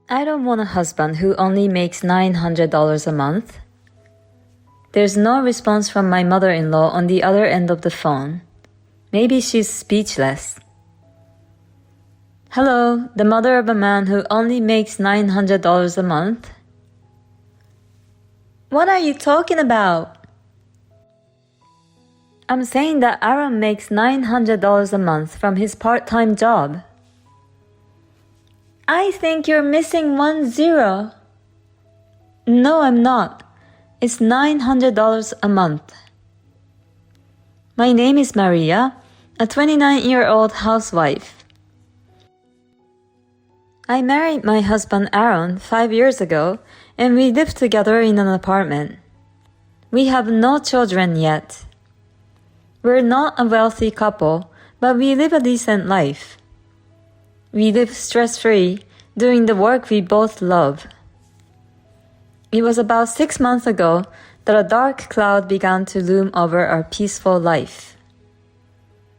I don't want a husband who only makes $900 a month. There's no response from my mother-in-law on the other end of the phone. Maybe she's speechless. Hello, the mother of a man who only makes $900 a month? What are you talking about? I'm saying that Aaron makes $900 a month from his part-time job. I think you're missing one zero. No, I'm not. It's $900 a month. My name is Maria, a 29-year-old housewife. I married my husband Aaron 5 years ago, and we live together in an apartment. We have no children yet. We're not a wealthy couple, but we live a decent life. We live stress-free, doing the work we both love. It was about 6 months ago that a dark cloud began to loom over our peaceful life.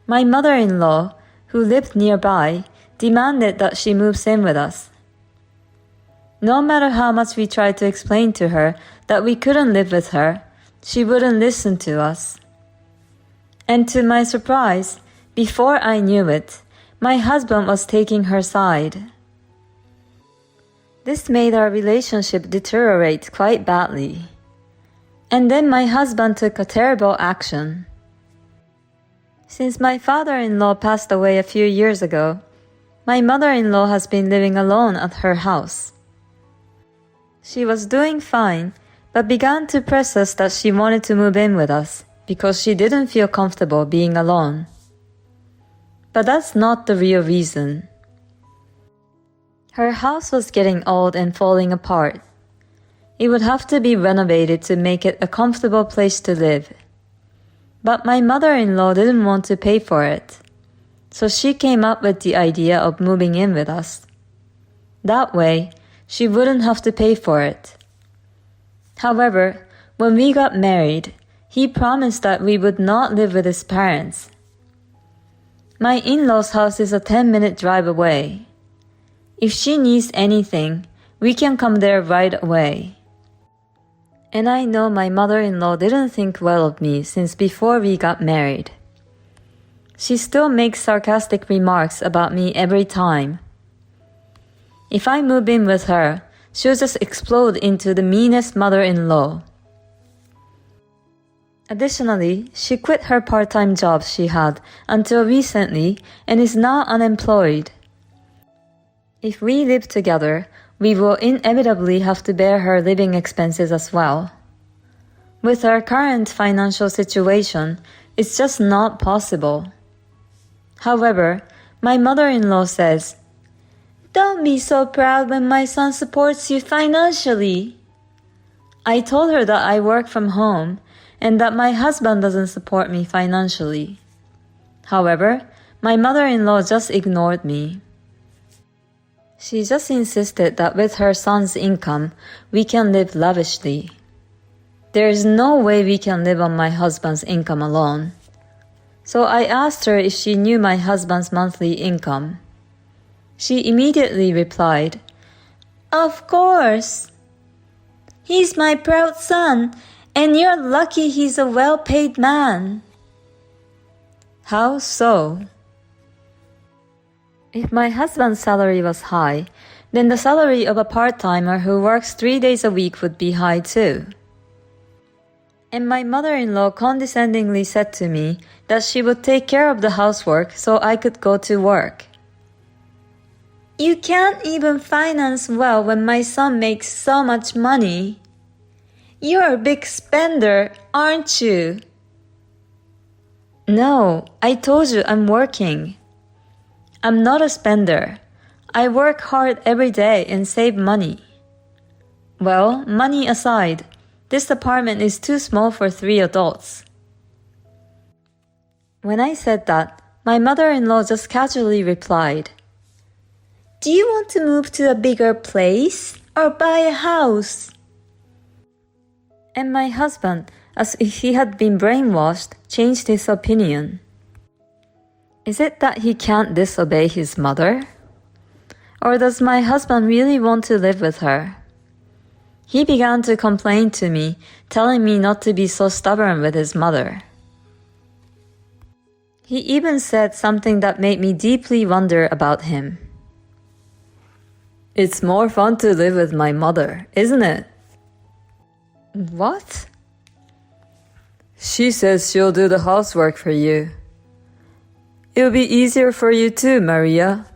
My mother-in-law, who lived nearby, demanded that she moves in with us. No matter how much we tried to explain to her that we couldn't live with her, she wouldn't listen to us. And to my surprise, before I knew it, my husband was taking her side. This made our relationship deteriorate quite badly. And then my husband took a terrible action. Since my father-in-law passed away a few years ago, my mother-in-law has been living alone at her house. She was doing fine, but began to press us that she wanted to move in with us because she didn't feel comfortable being alone. But that's not the real reason. Her house was getting old and falling apart. It would have to be renovated to make it a comfortable place to live. But my mother-in-law didn't want to pay for it, so she came up with the idea of moving in with us. That way, she wouldn't have to pay for it. However, when we got married, he promised that we would not live with his parents. My in-laws' house is a 10-minute drive away. If she needs anything, we can come there right away. And I know my mother-in-law didn't think well of me since before we got married. She still makes sarcastic remarks about me every time. If I move in with her, she'll just explode into the meanest mother-in-law. Additionally, she quit her part-time job she had until recently and is now unemployed. If we live together, we will inevitably have to bear her living expenses as well. With our current financial situation, it's just not possible. However, my mother-in-law says, "Don't be so proud when my son supports you financially." I told her that I work from home and that my husband doesn't support me financially. However, my mother-in-law just ignored me. She just insisted that with her son's income, we can live lavishly. There is no way we can live on my husband's income alone. So I asked her if she knew my husband's monthly income. She immediately replied, "Of course. He's my proud son, and you're lucky he's a well-paid man." How so? If my husband's salary was high, then the salary of a part-timer who works 3 days a week would be high too. And my mother-in-law condescendingly said to me that she would take care of the housework so I could go to work. You can't even finance well when my son makes so much money. You're a big spender, aren't you? No, I told you I'm working. I'm not a spender. I work hard every day and save money. Well, money aside, this apartment is too small for 3 adults. When I said that, my mother-in-law just casually replied, "Do you want to move to a bigger place or buy a house?" And my husband, as if he had been brainwashed, changed his opinion. Is it that he can't disobey his mother? Or does my husband really want to live with her? He began to complain to me, telling me not to be so stubborn with his mother. He even said something that made me deeply wonder about him. It's more fun to live with my mother, isn't it? What? She says she'll do the housework for you. It'll be easier for you too, Maria.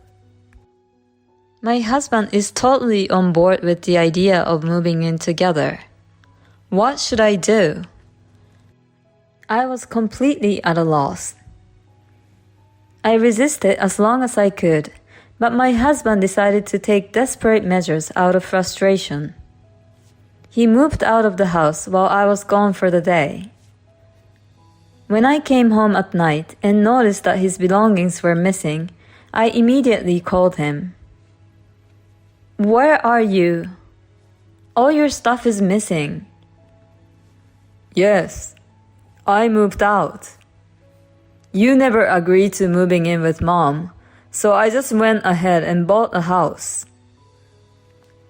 My husband is totally on board with the idea of moving in together. What should I do? I was completely at a loss. I resisted as long as I could, but my husband decided to take desperate measures out of frustration. He moved out of the house while I was gone for the day. When I came home at night and noticed that his belongings were missing, I immediately called him. Where are you? All your stuff is missing. Yes, I moved out. You never agreed to moving in with Mom, so I just went ahead and bought a house.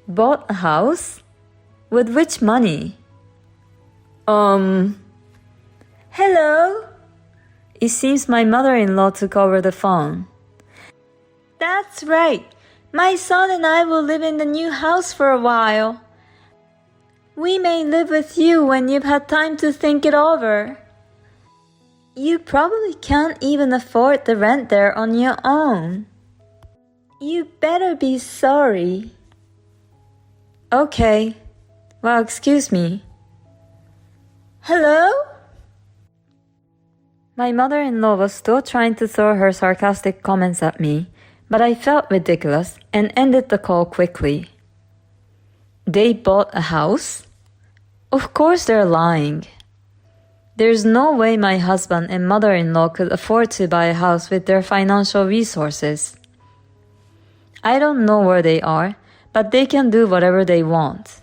Bought a house? With which money? Hello? It seems my mother-in-law took over the phone. That's right. My son and I will live in the new house for a while. We may live with you when you've had time to think it over. You probably can't even afford the rent there on your own. You better be sorry. Okay. Well, excuse me. Hello? My mother-in-law was still trying to throw her sarcastic comments at me, but I felt ridiculous and ended the call quickly. They bought a house? Of course they're lying. There's no way my husband and mother-in-law could afford to buy a house with their financial resources. I don't know where they are, but they can do whatever they want.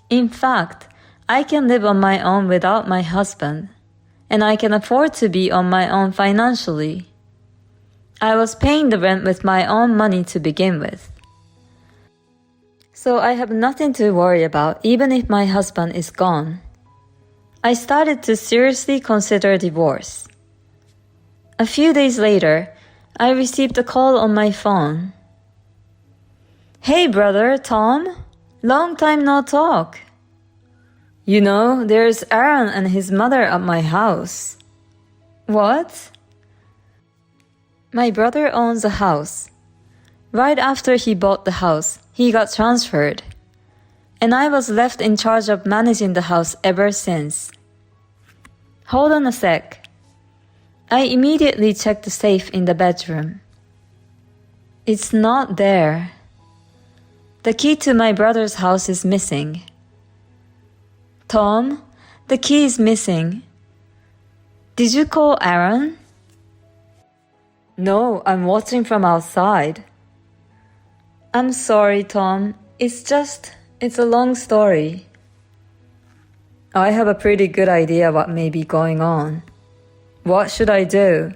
In fact, I can live on my own without my husband, and I can afford to be on my own financially. I was paying the rent with my own money to begin with. So I have nothing to worry about even if my husband is gone. I started to seriously consider divorce. A few days later, I received a call on my phone. Hey brother, Tom. Long time no talk. You know, there's Aaron and his mother at my house. What? My brother owns a house. Right after he bought the house, he got transferred. And I was left in charge of managing the house ever since. Hold on a sec. I immediately checked the safe in the bedroom. It's not there. The key to my brother's house is missing. Tom, the key is missing. Did you call Aaron? No, I'm watching from outside. I'm sorry, Tom. It's a long story. I have a pretty good idea what may be going on. What should I do?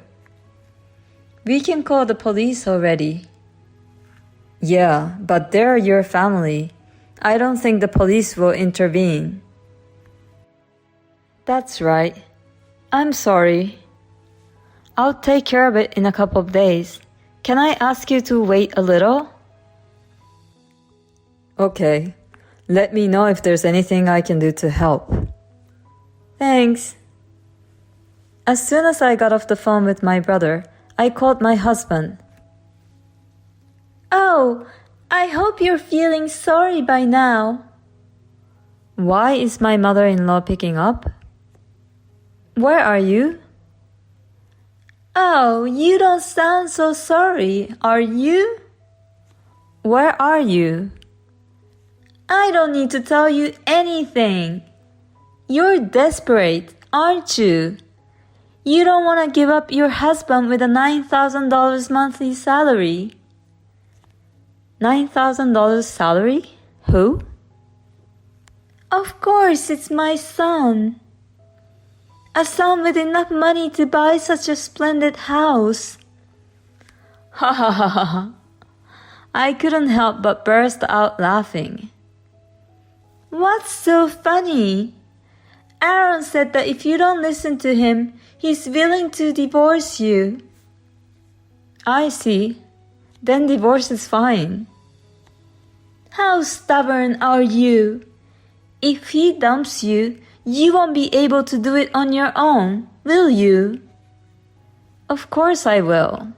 We can call the police already. Yeah, but they're your family. I don't think the police will intervene. That's right. I'm sorry. I'll take care of it in a couple of days. Can I ask you to wait a little? Okay. Let me know if there's anything I can do to help. Thanks. As soon as I got off the phone with my brother, I called my husband. Oh, I hope you're feeling sorry by now. Why is my mother-in-law picking up? Where are you? Oh, you don't sound so sorry, are you? Where are you? I don't need to tell you anything. You're desperate, aren't you? You don't want to give up your husband with a $9,000 monthly salary. $9,000 salary? Who? Of course, it's my son. A son with enough money to buy such a splendid house. Ha ha ha ha ha. I couldn't help but burst out laughing. What's so funny? Aaron said that if you don't listen to him, he's willing to divorce you. I see. Then divorce is fine. How stubborn are you? If he dumps you, you won't be able to do it on your own, will you? Of course I will.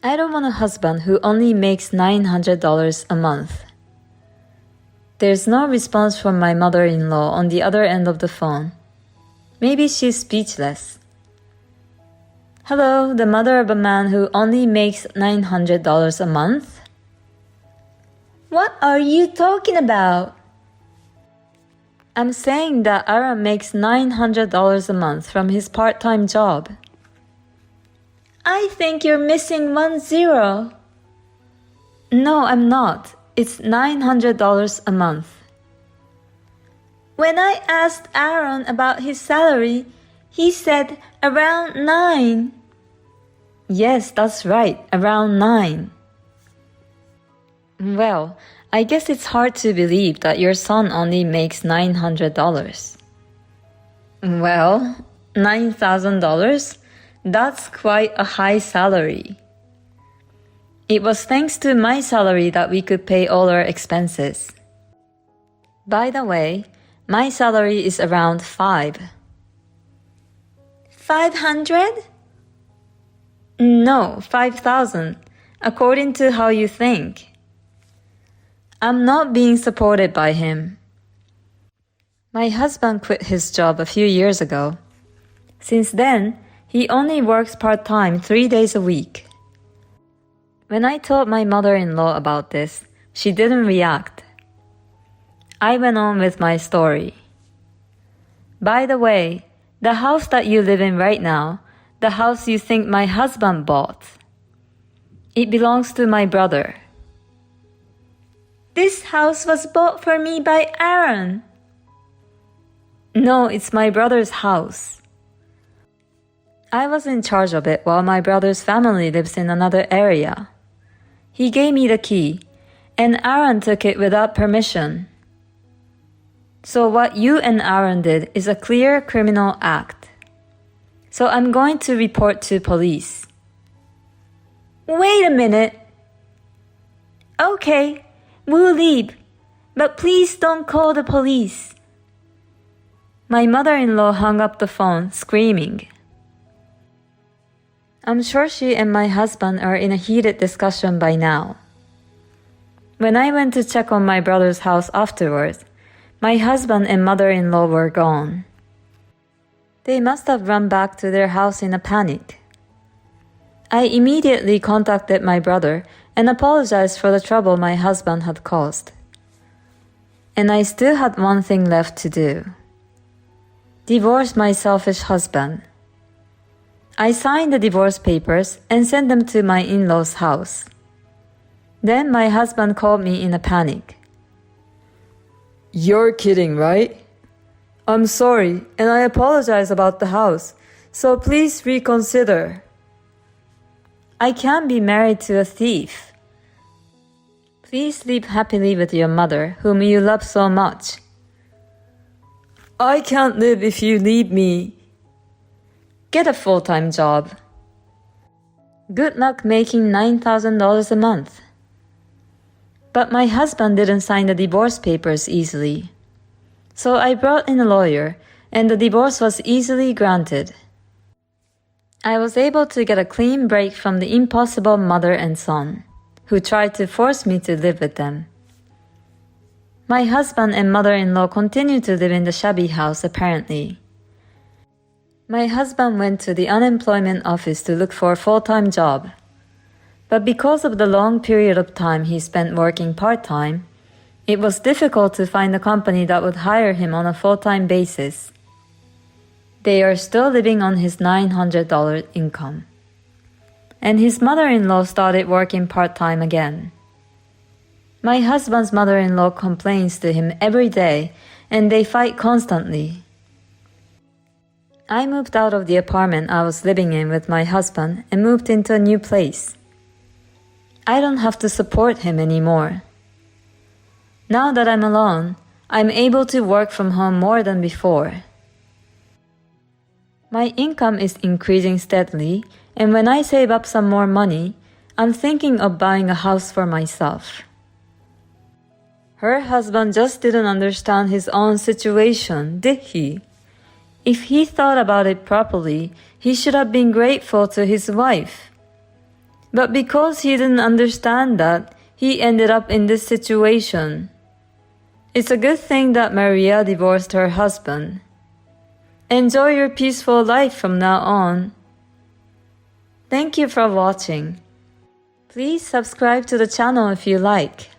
I don't want a husband who only makes $900 a month. There's no response from my mother-in-law on the other end of the phone. Maybe she's speechless. Hello, the mother of a man who only makes $900 a month? What are you talking about? I'm saying that Aaron makes $900 a month from his part-time job. I think you're missing 1 zero. No, I'm not. It's $900 a month. When I asked Aaron about his salary, he said around 9. Yes, that's right, around 9. Well, I guess it's hard to believe that your son only makes $900. Well, $9,000? That's quite a high salary. It was thanks to my salary that we could pay all our expenses. By the way, my salary is around 5. 500? No, 5,000, according to how you think. I'm not being supported by him. My husband quit his job a few years ago. Since then, he only works part-time 3 days a week. When I told my mother-in-law about this, she didn't react. I went on with my story. By the way, the house that you live in right now, the house you think my husband bought, it belongs to my brother. This house was bought for me by Aaron. No, it's my brother's house. I was in charge of it while my brother's family lives in another area. He gave me the key, and Aaron took it without permission. So what you and Aaron did is a clear criminal act. So I'm going to report to police. Wait a minute. Okay, we'll leave, but please don't call the police. My mother-in-law hung up the phone, screaming. I'm sure she and my husband are in a heated discussion by now. When I went to check on my brother's house afterwards, my husband and mother-in-law were gone. They must have run back to their house in a panic. I immediately contacted my brother and apologized for the trouble my husband had caused. And I still had one thing left to do. Divorce my selfish husband. I signed the divorce papers and sent them to my in-laws' house. Then my husband called me in a panic. You're kidding, right? I'm sorry, and I apologize about the house, so please reconsider. I can't be married to a thief. Please live happily with your mother, whom you love so much. I can't live if you leave me. Get a full-time job. Good luck making $9,000 a month. But my husband didn't sign the divorce papers easily. So I brought in a lawyer, and the divorce was easily granted. I was able to get a clean break from the impossible mother and son, who tried to force me to live with them. My husband and mother-in-law continue to live in the shabby house, apparently. My husband went to the unemployment office to look for a full-time job. But because of the long period of time he spent working part-time, it was difficult to find a company that would hire him on a full-time basis. They are still living on his $900 income. And his mother-in-law started working part-time again. My husband's mother-in-law complains to him every day, and they fight constantly. I moved out of the apartment I was living in with my husband and moved into a new place. I don't have to support him anymore. Now that I'm alone, I'm able to work from home more than before. My income is increasing steadily, and when I save up some more money, I'm thinking of buying a house for myself. Her husband just didn't understand his own situation, did he? If he thought about it properly, he should have been grateful to his wife. But because he didn't understand that, he ended up in this situation. It's a good thing that Maria divorced her husband. Enjoy your peaceful life from now on. Thank you for watching. Please subscribe to the channel if you like.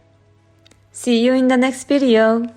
See you in the next video.